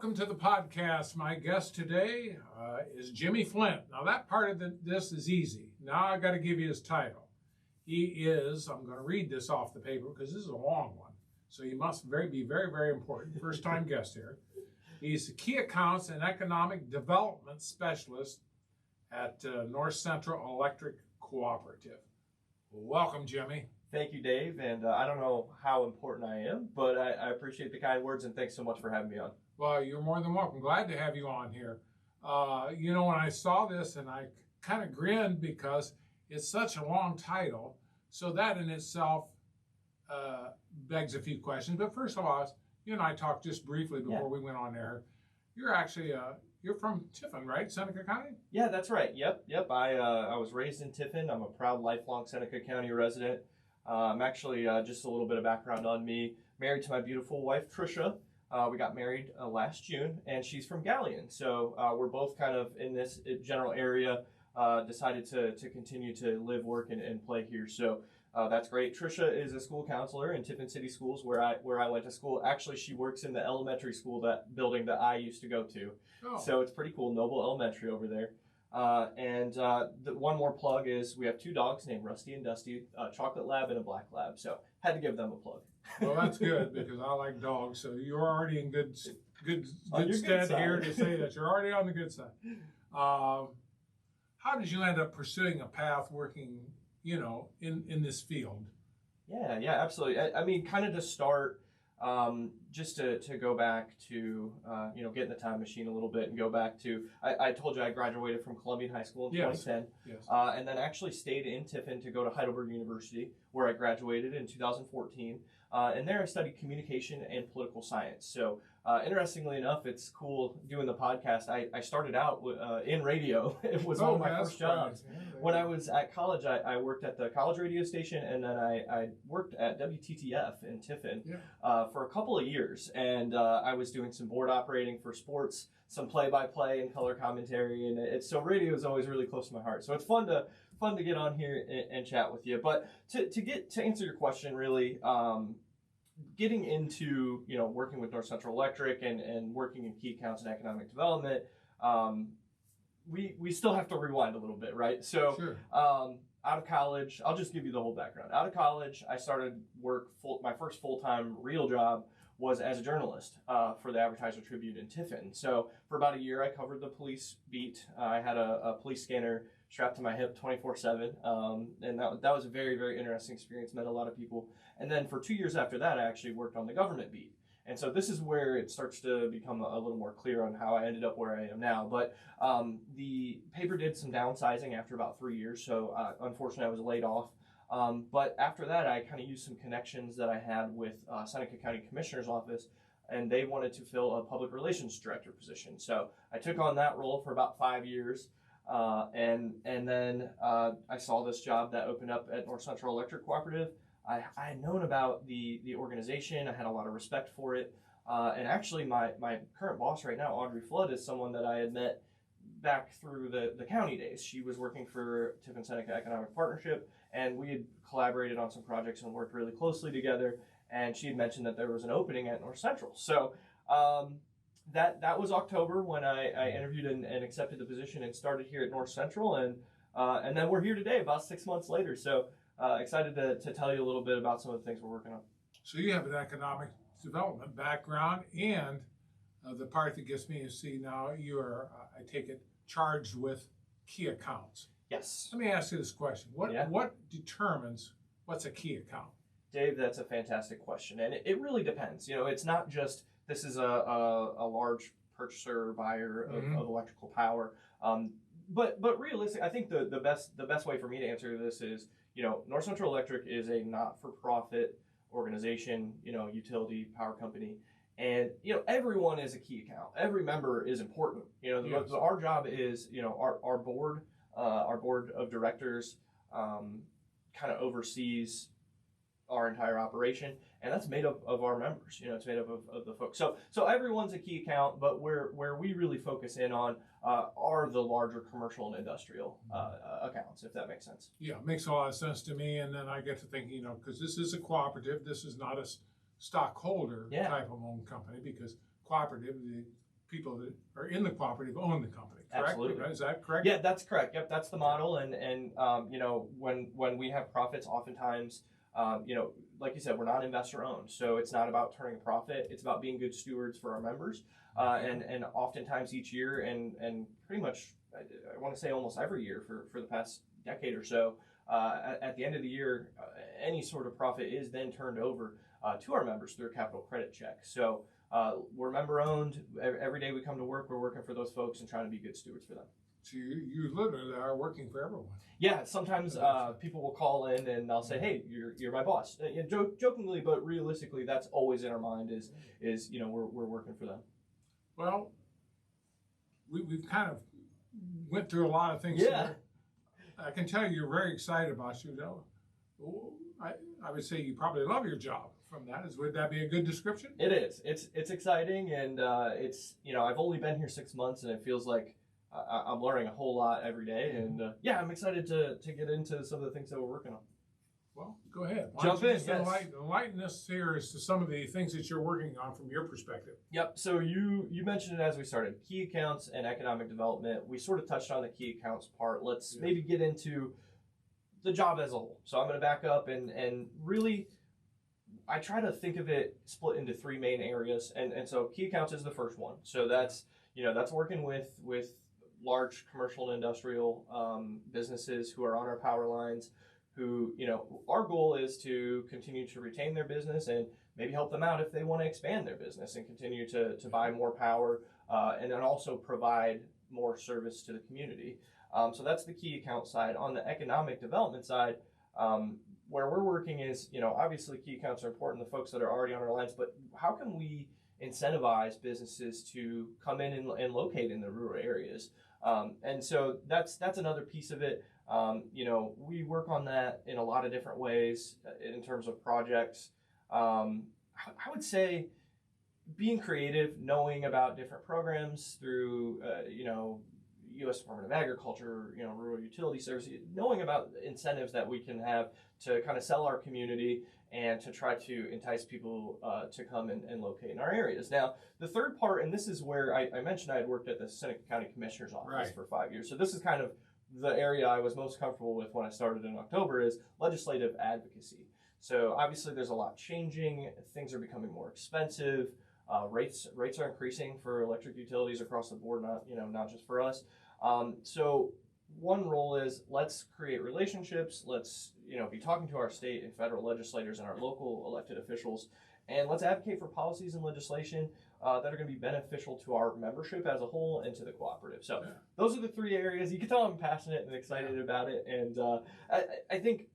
Welcome to the podcast. My guest today is Jimmy Flint. Now that part of this is easy. Now I got to give you his title. He is, I'm going to read this off the paper because this is a long one. So he must be very, very important. First time guest here. He's the Key Accounts and Economic Development Specialist at North Central Electric Cooperative. Welcome, Jimmy. Thank you, Dave. And I don't know how important I am, but I appreciate the kind words and thanks so much for having me on. Well, you're more than welcome. Glad to have you on here. When I saw this and I kind of grinned because it's such a long title. So that in itself begs a few questions. But first of all, you and I talked just briefly before we went on air. You're actually, you're from Tiffin, right? Seneca County? Yeah, that's right. Yep. I was raised in Tiffin. I'm a proud lifelong Seneca County resident. I'm actually, just a little bit of background on me, married to my beautiful wife, Trisha. We got married last June, and she's from Galleon. So we're both kind of in this general area, decided to continue to live, work, and play here. So that's great. Trisha is a school counselor in Tiffin City Schools where I went to school. Actually, she works in the elementary school, that building that I used to go to. Oh. So it's pretty cool. Noble Elementary over there. The one more plug is we have two dogs named Rusty and Dusty, a chocolate lab and a black lab. So had to give them a plug. Well, that's good because I like dogs. So you're already in good stead here to say that you're already on the good side. How did you end up pursuing a path working, in this field? Yeah, absolutely. I mean, kind of to start, just to go back to, get in the time machine a little bit and go back to, I told you I graduated from Columbian High School in 2010. Yes. And then actually stayed in Tiffin to go to Heidelberg University, where I graduated in 2014. And there I studied communication and political science. So, interestingly enough, it's cool doing the podcast. I started out in radio. It was one of my first jobs. Yeah, when I was at college, I worked at the college radio station, and then I worked at WTTF in Tiffin for a couple of years. And I was doing some board operating for sports, some play-by-play and color commentary, and so radio is always really close to my heart. So it's fun to get on here and chat with you. But to answer your question, really, getting into working with North Central Electric and working in key accounts and economic development, we still have to rewind a little bit, right? So sure. Out of college, I'll just give you the whole background. Out of college, I started my first full-time real job was as a journalist for the Advertiser Tribune in Tiffin. So for about a year, I covered the police beat. I had a police scanner strapped to my hip 24/7, and that was a very, very interesting experience. Met a lot of people. And then for 2 years after that, I actually worked on the government beat. And so this is where it starts to become a little more clear on how I ended up where I am now. But the paper did some downsizing after about 3 years, so unfortunately I was laid off. But after that, I kind of used some connections that I had with Seneca County Commissioner's Office, and they wanted to fill a public relations director position. So I took on that role for about 5 years, and then I saw this job that opened up at North Central Electric Cooperative. I had known about the organization. I had a lot of respect for it. And actually, my current boss right now, Audrey Flood, is someone that I had met back through the county days. She was working for Tiffin Seneca Economic Partnership, and we had collaborated on some projects and worked really closely together. And she had mentioned that there was an opening at North Central. So that was October when I interviewed and accepted the position and started here at North Central. And then we're here today, about 6 months later. So excited to tell you a little bit about some of the things we're working on. So you have an economic development background, and the part that gets me is, now you are, I take it, charged with key accounts. Yes. Let me ask you this question. What determines what's a key account? Dave, that's a fantastic question. And it really depends. It's not just this is a large purchaser or buyer of electrical power. But realistically, I think the best way for me to answer this is, North Central Electric is a not-for-profit organization, utility power company. And, everyone is a key account. Every member is important. Yes. Our job is, our board of directors kind of oversees our entire operation, and that's made up of our members. It's made up of the folks. So everyone's a key account, but where we really focus in on are the larger commercial and industrial accounts, if that makes sense. Yeah, it makes a lot of sense to me. And then I get to thinking, because this is a cooperative, this is not a stockholder type of owned company, because cooperative, people that are in the cooperative own the company, correct? Absolutely. Is that correct? Yeah, that's correct. Yep, that's the model. And you know, when we have profits, oftentimes, you know, like you said, we're not investor owned, so it's not about turning a profit. It's about being good stewards for our members, and oftentimes each year, and pretty much, I want to say almost every year for the past decade or so, at the end of the year, any sort of profit is then turned over to our members through a capital credit check. So we're member owned. Every day we come to work, we're working for those folks and trying to be good stewards for them. So you literally are working for everyone. Yeah, sometimes people will call in and I'll say, "Hey, you're my boss." Jokingly, but realistically, that's always in our mind. Is you know we're working for them. Well, we've kind of went through a lot of things. Yeah. Here. I can tell you're very excited about you know. I would say you probably love your job. From that, would that be a good description? It is. It's exciting, and it's you know I've only been here 6 months, and it feels like I'm learning a whole lot every day, and yeah, I'm excited to get into some of the things that we're working on. Well, go ahead. Jump in. Just enlighten us here as to some of the things that you're working on from your perspective. Yep. So you mentioned it as we started. Key accounts and economic development. We sort of touched on the key accounts part. Let's maybe get into the job as a whole. So I'm going to back up and really, I try to think of it split into three main areas. And so key accounts is the first one. So that's, you know, that's working with large commercial and industrial businesses who are on our power lines, who, you know, our goal is to continue to retain their business and maybe help them out if they want to expand their business and continue to buy more power and then also provide more service to the community. So that's the key account side. On the economic development side, where we're working is, you know, obviously key accounts are important, the folks that are already on our lines, but how can we incentivize businesses to come in and locate in the rural areas? And so that's another piece of it. You know, we work on that in a lot of different ways in terms of projects. I would say being creative, knowing about different programs through, you know, U.S. Department of Agriculture, you know, Rural Utility Service, knowing about incentives that we can have to kind of sell our community and to try to entice people to come and locate in our areas. Now, the third part, and this is where I mentioned I had worked at the Seneca County Commissioner's Office for 5 years. So this is kind of the area I was most comfortable with when I started in October, is legislative advocacy. So obviously there's a lot changing. Things are becoming more expensive. Rates are increasing for electric utilities across the board, not just for us. So one role is let's create relationships. Let's be talking to our state and federal legislators and our local elected officials, and let's advocate for policies and legislation that are going to be beneficial to our membership as a whole and to the cooperative. So those are the three areas. You can tell I'm passionate and excited about it, and I think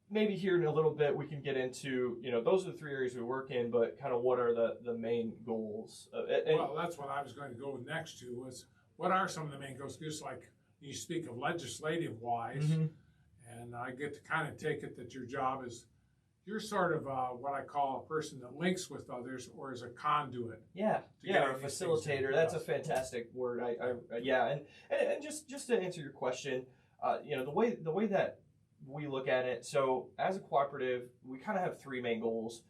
maybe here in a little bit we can get into, those are the three areas we work in, but kind of what are the main goals? Well, that's what I was going to go next to, was what are some of the main goals? Just like you speak of legislative wise, and I get to kind of take it that your job is, you're sort of what I call a person that links with others, or is a conduit. Yeah, or a facilitator. That's a fantastic word. And just to answer your question, the way that we look at it. So as a cooperative, we kind of have three main goals.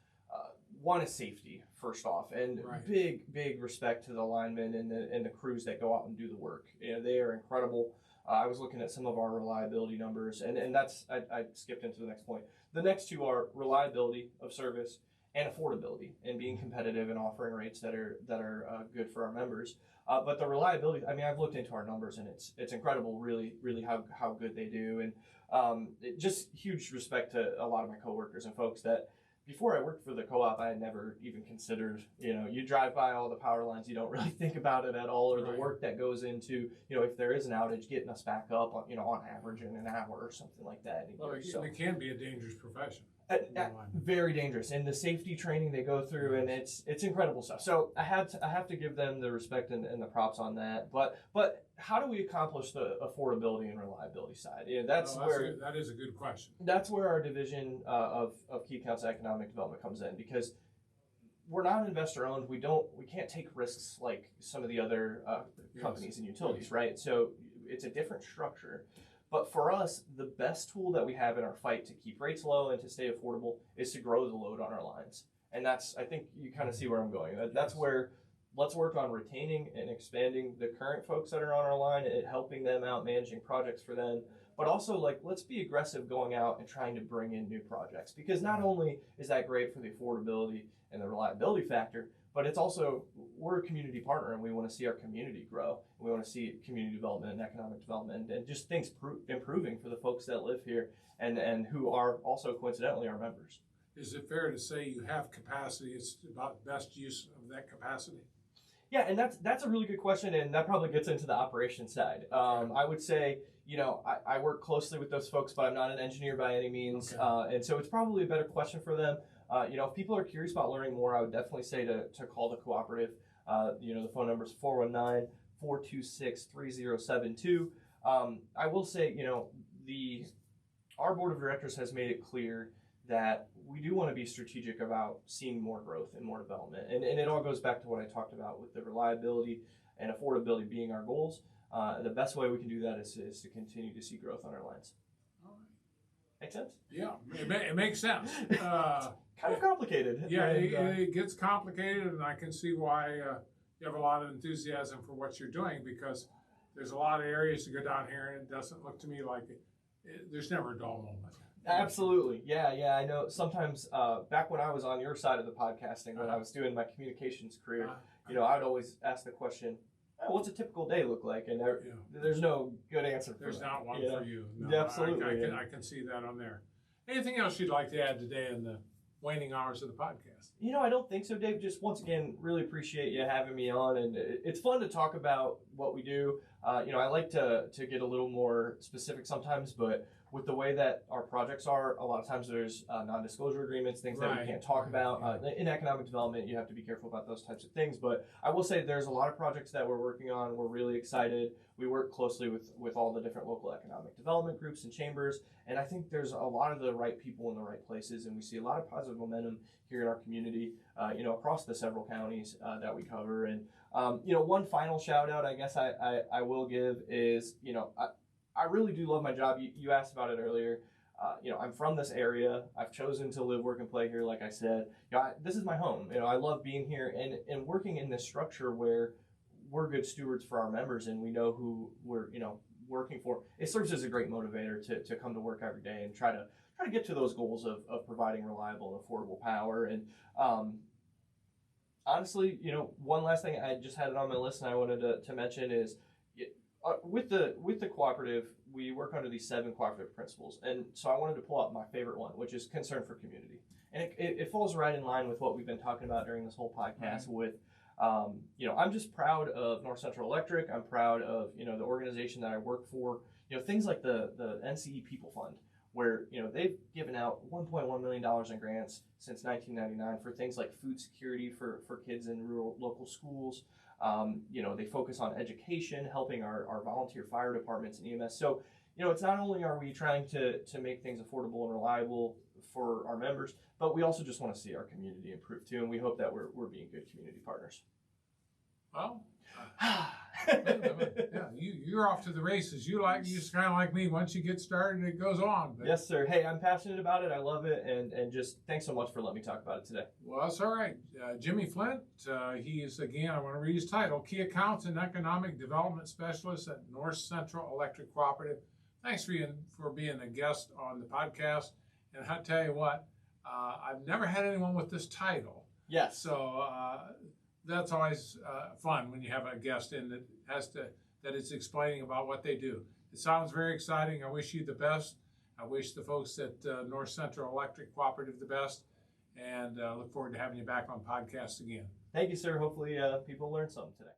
One is safety, first off, and big respect to the linemen and the crews that go out and do the work. They are incredible. I was looking at some of our reliability numbers, and that's I skipped into the next point. The next two are reliability of service and affordability, and being competitive and offering rates that are good for our members. But the reliability, I've looked into our numbers, and it's incredible, really how good they do, and just huge respect to a lot of my coworkers and folks that before I worked for the co-op, I had never even considered, you drive by all the power lines, you don't really think about it at all, or the work that goes into, if there is an outage, getting us back up, on average in an hour or something like that. Well, it can be a dangerous profession. Very dangerous, and the safety training they go through, and it's incredible stuff. So I have to give them the respect and the props on that. But how do we accomplish the affordability and reliability side? That is a good question. That's where our division of key accounts economic development comes in, because we're not investor owned. We can't take risks like some of the other companies and utilities, right? So it's a different structure. But for us, the best tool that we have in our fight to keep rates low and to stay affordable is to grow the load on our lines. And I think you kind of see where I'm going. That's where let's work on retaining and expanding the current folks that are on our line and helping them out, managing projects for them. But also, like, let's be aggressive going out and trying to bring in new projects, because not only is that great for the affordability and the reliability factor, but it's also, we're a community partner and we want to see our community grow. We want to see community development and economic development and just things improving for the folks that live here and who are also coincidentally our members. Is it fair to say you have capacity? It's about best use of that capacity? Yeah, and that's a really good question, and that probably gets into the operations side. I would say, I work closely with those folks, but I'm not an engineer by any means, and so it's probably a better question for them. If people are curious about learning more, I would definitely say to call the Cooperative. The phone number is 419-426-3072. I will say, our board of directors has made it clear that we do want to be strategic about seeing more growth and more development. And it all goes back to what I talked about with the reliability and affordability being our goals. The best way we can do that is to continue to see growth on our lines. All right. Make sense? Yeah, it makes sense. Kind of complicated. Yeah, it gets complicated, and I can see why you have a lot of enthusiasm for what you're doing, because there's a lot of areas to go down here, and it doesn't look to me like there's never a dull moment. Absolutely. Yeah. I know sometimes back when I was on your side of the podcasting, when I was doing my communications career, I'd always ask the question, what's a typical day look like? And there's no good answer for There's that. not one for you. No, Absolutely. I can see that on there. Anything else you'd like to add today in the waning hours of the podcast? I don't think so, Dave. Just once again, really appreciate you having me on, and it's fun to talk about what we do. I like to get a little more specific sometimes, but with the way that our projects are, a lot of times there's non-disclosure agreements, things that we can't talk about. In economic development, you have to be careful about those types of things. But I will say there's a lot of projects that we're working on. We're really excited. We work closely with all the different local economic development groups and chambers. And I think there's a lot of the right people in the right places. And we see a lot of positive momentum here in our community, across the several counties that we cover. And, one final shout out I guess I will give is, I really do love my job. You asked about it earlier. I'm from this area. I've chosen to live, work, and play here, like I said. This is my home. I love being here and working in this structure where we're good stewards for our members and we know who we're, working for. It serves as a great motivator to come to work every day and try to get to those goals of providing reliable and affordable power. And honestly, one last thing, I just had it on my list and I wanted to mention is, with the Cooperative, we work under these 7 cooperative principles, and so I wanted to pull out my favorite one, which is concern for community, and it falls right in line with what we've been talking about during this whole podcast. With, I'm just proud of North Central Electric. I'm proud of the organization that I work for. Things like the NCE People Fund, where they've given out $1.1 million in grants since 1999 for things like food security for kids in rural local schools. They focus on education, helping our volunteer fire departments and EMS. So, it's not only are we trying to make things affordable and reliable for our members, but we also just want to see our community improve too. And we hope that we're being good community partners. Well, yeah, you're off to the races. You're just kind of like me. Once you get started, it goes on. But, yes, sir. Hey, I'm passionate about it. I love it, and just thanks so much for letting me talk about it today. Well, that's all right. Jimmy Flint. He is, again, I want to read his title: Key Accounts and Economic Development Specialist at North Central Electric Cooperative. Thanks for being a guest on the podcast. And I'll tell you what, I've never had anyone with this title. Yes. So. That's always fun when you have a guest in that is explaining about what they do. It sounds very exciting. I wish you the best. I wish the folks at North Central Electric Cooperative the best, and look forward to having you back on podcast again. Thank you, sir. Hopefully people learned something today.